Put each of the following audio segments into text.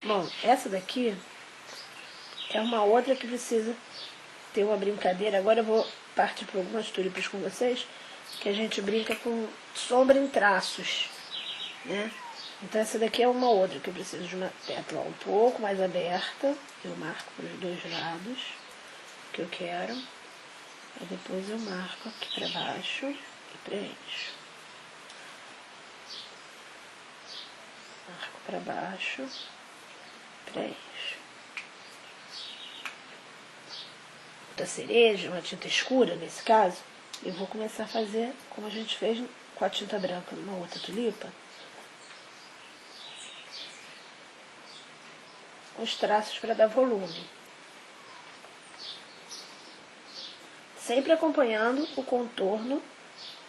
Bom, essa daqui é uma outra que precisa ter uma brincadeira. Agora eu vou partir para algumas tulipas com vocês, que a gente brinca com sombra em traços, né? Então essa daqui é uma outra, que eu preciso de uma pétala um pouco mais aberta. Eu marco para os dois lados, que eu quero. Aí depois eu marco aqui para baixo e preencho. Marco para baixo, preencho. Da cereja, uma tinta escura nesse caso, eu vou começar a fazer como a gente fez com a tinta branca numa outra tulipa, os traços para dar volume. Sempre acompanhando o contorno,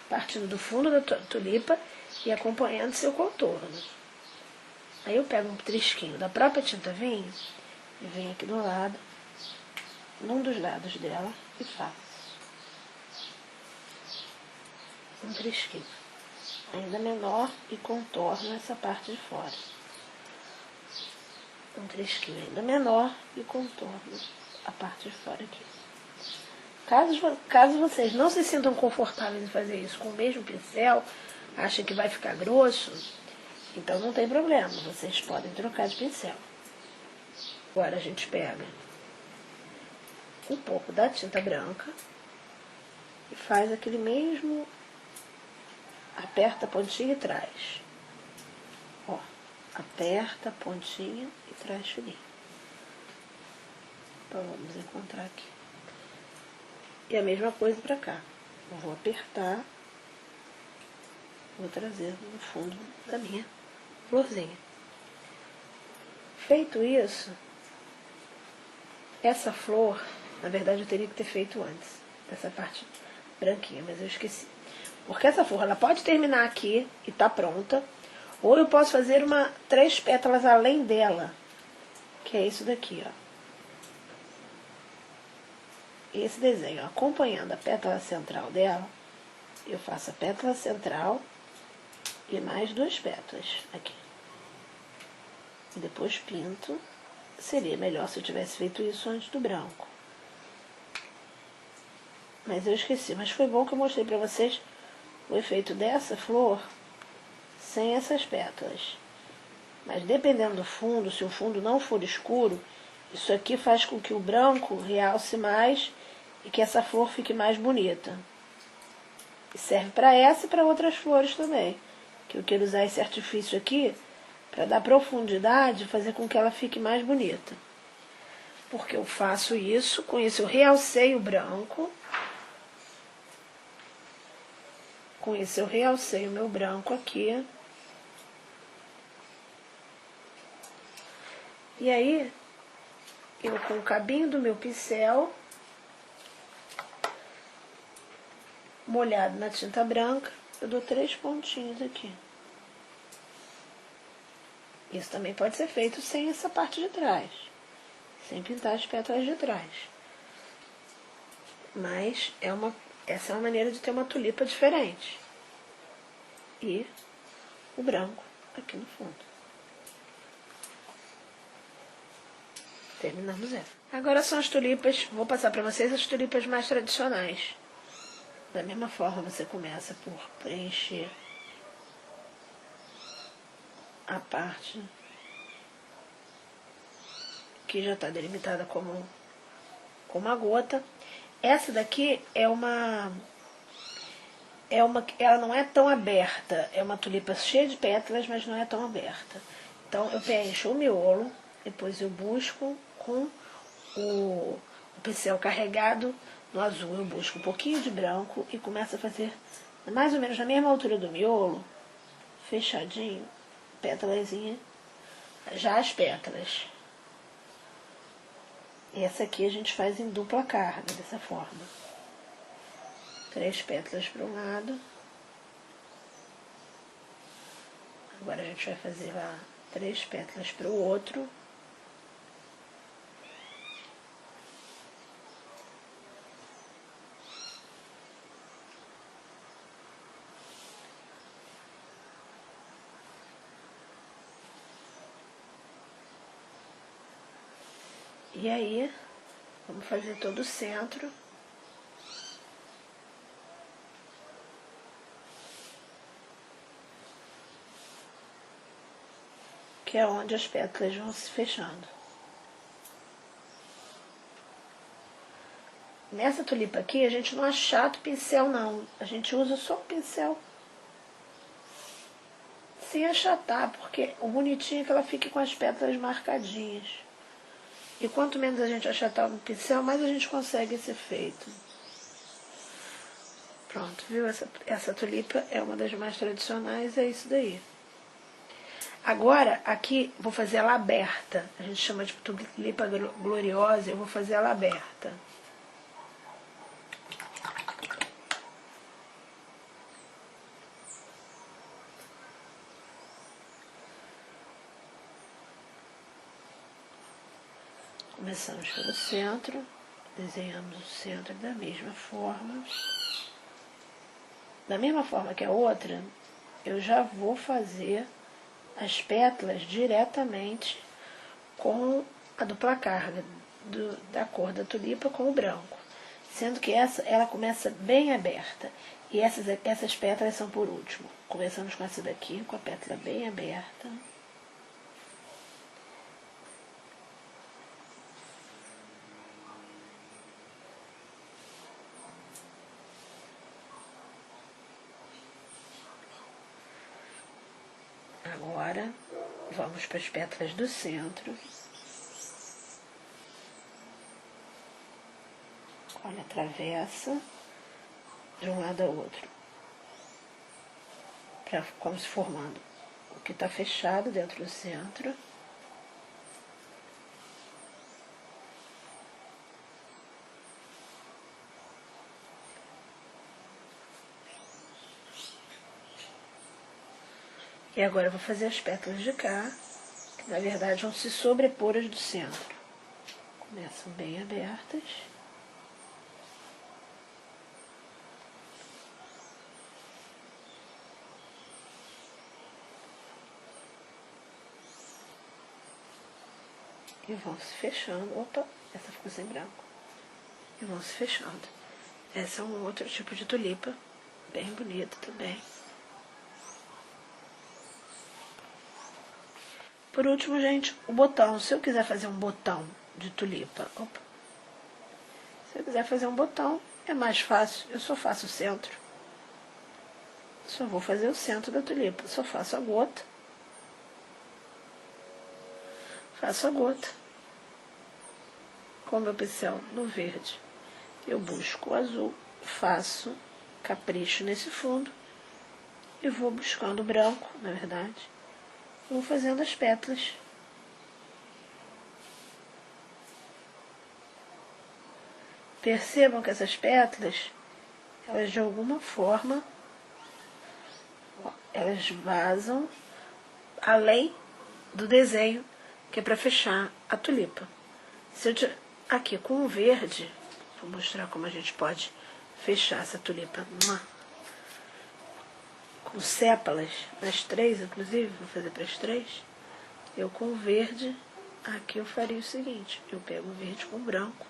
partindo do fundo da tulipa e acompanhando seu contorno. Aí eu pego um trisquinho da própria tinta vinho e venho aqui do lado, num dos lados dela, e faço um trisquinho ainda menor e contorno essa parte de fora. Um trisquinho ainda menor e contorno a parte de fora aqui. Caso vocês não se sintam confortáveis em fazer isso com o mesmo pincel, achem que vai ficar grosso, então não tem problema, vocês podem trocar de pincel. Agora a gente pega um pouco da tinta branca e faz aquele mesmo, aperta a pontinha e traz. Ó, aperta a pontinha e traz fininho. Então vamos encontrar aqui. E a mesma coisa para cá. Eu vou apertar, vou trazer no fundo da minha florzinha. Feito isso, essa flor, na verdade eu teria que ter feito antes, essa parte branquinha, mas eu esqueci. Porque essa flor, ela pode terminar aqui e tá pronta, ou eu posso fazer 3 pétalas além dela, que é isso daqui, ó. Esse desenho, ó, acompanhando a pétala central dela, eu faço a pétala central e mais 2 pétalas aqui. E depois pinto. Seria melhor se eu tivesse feito isso antes do branco. Mas eu esqueci. Mas foi bom que eu mostrei para vocês o efeito dessa flor sem essas pétalas. Mas dependendo do fundo, se o fundo não for escuro, isso aqui faz com que o branco realce mais e que essa flor fique mais bonita. E serve para essa e para outras flores também. Que eu quero usar esse artifício aqui para dar profundidade e fazer com que ela fique mais bonita. Porque eu faço isso, com isso eu realcei o branco. Com isso eu realcei o meu branco aqui. E aí, eu com o cabinho do meu pincel, molhado na tinta branca, eu dou 3 pontinhos aqui. Isso também pode ser feito sem essa parte de trás, sem pintar as pétalas de trás. Mas essa é uma maneira de ter uma tulipa diferente. E o branco aqui no fundo. Terminamos essa. Agora são as tulipas, vou passar para vocês as tulipas mais tradicionais. Da mesma forma, você começa por preencher a parte que já está delimitada como uma gota. Essa daqui ela não é tão aberta, é uma tulipa cheia de pétalas, mas não é tão aberta. Então eu preencho o miolo, depois eu busco com o pincel carregado no azul, eu busco um pouquinho de branco e começo a fazer mais ou menos na mesma altura do miolo, fechadinho, pétalazinha, já as pétalas. E essa aqui a gente faz em dupla carga, dessa forma. 3 pétalas para um lado. Agora a gente vai fazer lá 3 pétalas para o outro. E aí, vamos fazer todo o centro. Que é onde as pétalas vão se fechando. Nessa tulipa aqui, a gente não achata o pincel, não. A gente usa só o pincel sem achatar, porque o bonitinho é que ela fique com as pétalas marcadinhas. E quanto menos a gente achatar o pincel, mais a gente consegue esse efeito. Pronto, viu? Essa tulipa é uma das mais tradicionais, é isso daí. Agora, aqui, vou fazer ela aberta. A gente chama de tulipa gloriosa, eu vou fazer ela aberta. Começamos pelo centro, desenhamos o centro da mesma forma. Da mesma forma que a outra, eu já vou fazer as pétalas diretamente com a dupla carga da cor da tulipa com o branco. Sendo que ela começa bem aberta. E essas pétalas são por último. Começamos com essa daqui, com a pétala bem aberta. Agora, vamos para as pétalas do centro. Olha, atravessa de um lado ao outro. Como se formando o que está fechado dentro do centro. E agora eu vou fazer as pétalas de cá, que na verdade vão se sobrepor as do centro. Começam bem abertas. E vão se fechando. Opa, essa ficou sem branco. E vão se fechando. Essa é um outro tipo de tulipa, bem bonita também. Por último, gente, o botão. Se eu quiser fazer um botão de tulipa, opa. Se eu quiser fazer um botão, é mais fácil. Eu só faço o centro. Só vou fazer o centro da tulipa. Só faço a gota. Faço a gota. Com o meu pincel no verde. Eu busco o azul. Faço capricho nesse fundo. E vou buscando o branco, na verdade. Vou fazendo as pétalas. Percebam que essas pétalas, elas de alguma forma, elas vazam além do desenho, que é para fechar a tulipa. Se eu aqui com o verde, vou mostrar como a gente pode fechar essa tulipa com sépalas, nas três, inclusive, vou fazer para as três. Eu com o verde, aqui eu faria o seguinte, eu pego o verde com o branco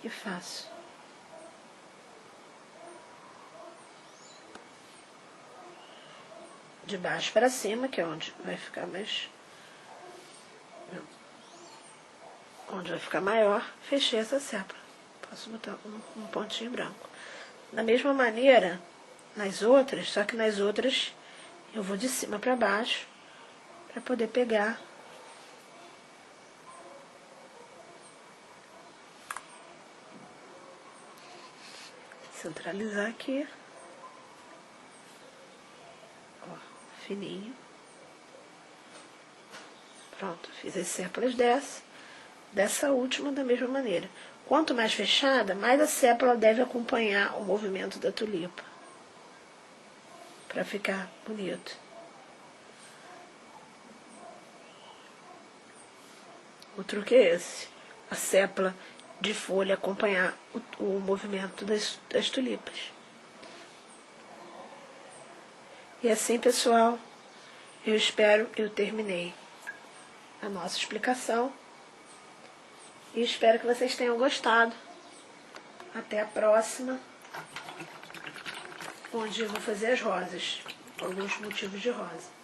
e faço. De baixo para cima, que é onde vai ficar mais... onde vai ficar maior, fechei essa sépala. Posso botar um pontinho branco. Da mesma maneira, nas outras, só que nas outras eu vou de cima para baixo, para poder pegar centralizar aqui, ó, fininho. Pronto, fiz as sépalas dessa última da mesma maneira. Quanto mais fechada, mais a sépala deve acompanhar o movimento da tulipa, para ficar bonito. O truque é esse, a sépala de folha acompanhar o movimento das tulipas. E assim, pessoal, eu espero que eu terminei a nossa explicação. E espero que vocês tenham gostado. Até a próxima, onde eu vou fazer as rosas. Alguns motivos de rosa.